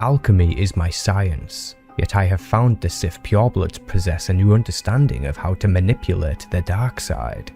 Alchemy is my science, yet I have found the Sith purebloods possess a new understanding of how to manipulate the dark side.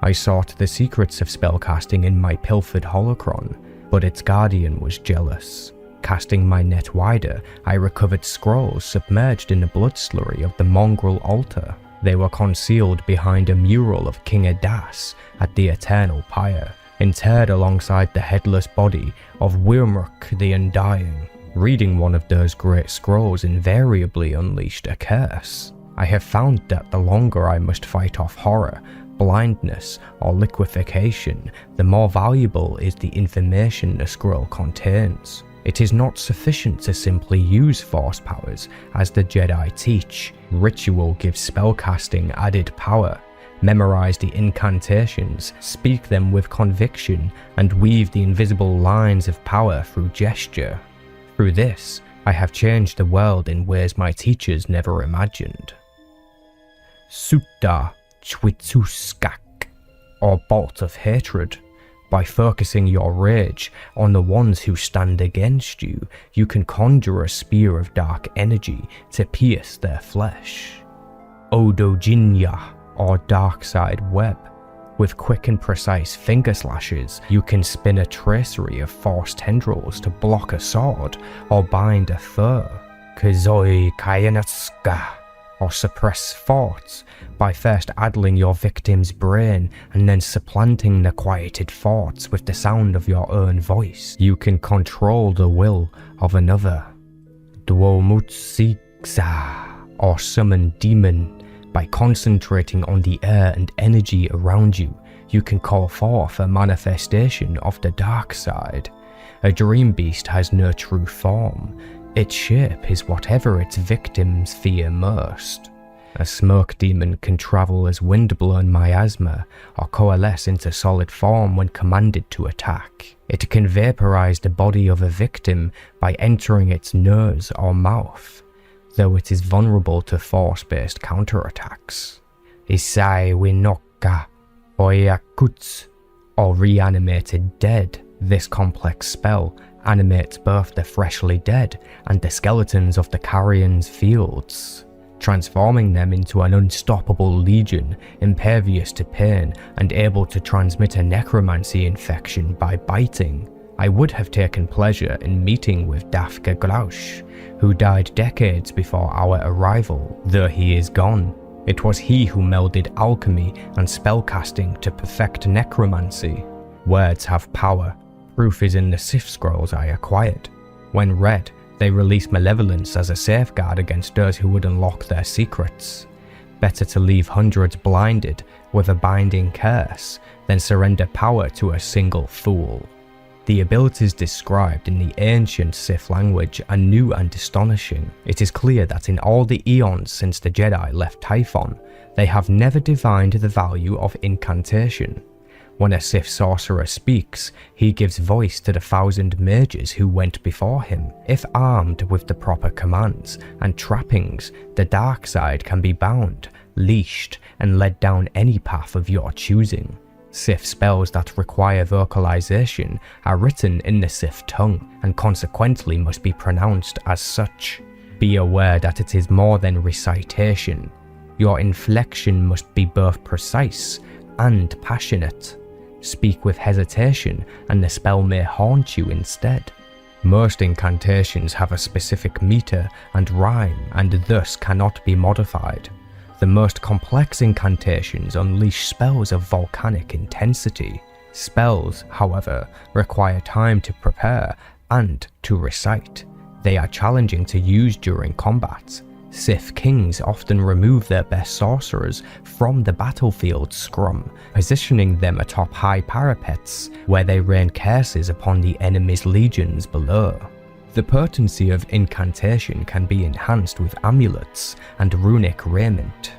I sought the secrets of spellcasting in my pilfered holocron, but its guardian was jealous. Casting my net wider, I recovered scrolls submerged in the blood slurry of the mongrel altar. They were concealed behind a mural of King Adas at the Eternal Pyre, interred alongside the headless body of Wyrmruk the Undying. Reading one of those great scrolls invariably unleashed a curse. I have found that the longer I must fight off horror, blindness, or liquefaction, the more valuable is the information the scroll contains. It is not sufficient to simply use force powers, as the Jedi teach. Ritual gives spellcasting added power. Memorize the incantations, speak them with conviction, and weave the invisible lines of power through gesture. Through this, I have changed the world in ways my teachers never imagined. Sutta Chwitsuskak, or Bolt of Hatred. By focusing your rage on the ones who stand against you, you can conjure a spear of dark energy to pierce their flesh. Odojinya, or Dark Side Web. With quick and precise finger slashes, you can spin a tracery of force tendrils to block a sword or bind a foe. Kazoi Kayanatsuka, or suppress thoughts, by first addling your victim's brain and then supplanting the quieted thoughts with the sound of your own voice. You can control the will of another. Duomutsiksa, or summon demon. By concentrating on the air and energy around you, you can call forth a manifestation of the dark side. A dream beast has no true form. Its shape is whatever its victims fear most. A smoke demon can travel as wind-blown miasma or coalesce into solid form when commanded to attack. It can vaporize the body of a victim by entering its nose or mouth, though it is vulnerable to force-based counterattacks. Isai Winoka, Oyakuts, or Reanimated Dead. This complex spell animates both the freshly dead and the skeletons of the Carrions' fields, transforming them into an unstoppable legion, impervious to pain and able to transmit a necromancy infection by biting. I would have taken pleasure in meeting with Dafka Glaush, who died decades before our arrival, though he is gone. It was he who melded alchemy and spellcasting to perfect necromancy. Words have power. Proof is in the Sith scrolls I acquired. When read, they release malevolence as a safeguard against those who would unlock their secrets. Better to leave hundreds blinded with a binding curse than surrender power to a single fool. The abilities described in the ancient Sith language are new and astonishing. It is clear that in all the eons since the Jedi left Typhon, they have never divined the value of incantation. When a Sith sorcerer speaks, he gives voice to the 1,000 mages who went before him. If armed with the proper commands and trappings, the dark side can be bound, leashed, and led down any path of your choosing. Sith spells that require vocalization are written in the Sith tongue and consequently must be pronounced as such. Be aware that it is more than recitation. Your inflection must be both precise and passionate. Speak with hesitation and the spell may haunt you instead. Most incantations have a specific meter and rhyme and thus cannot be modified. The most complex incantations unleash spells of volcanic intensity. Spells, however, require time to prepare and to recite. They are challenging to use during combat. Sith kings often remove their best sorcerers from the battlefield scrum, positioning them atop high parapets where they rain curses upon the enemy's legions below. The potency of incantation can be enhanced with amulets and runic raiment.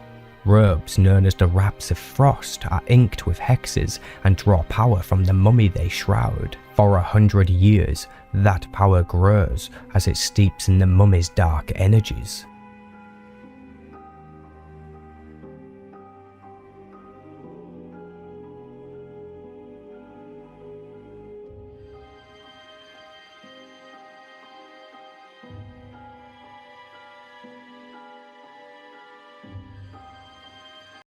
Robes known as the Wraps of Frost are inked with hexes and draw power from the mummy they shroud. For 100 years, that power grows as it steeps in the mummy's dark energies.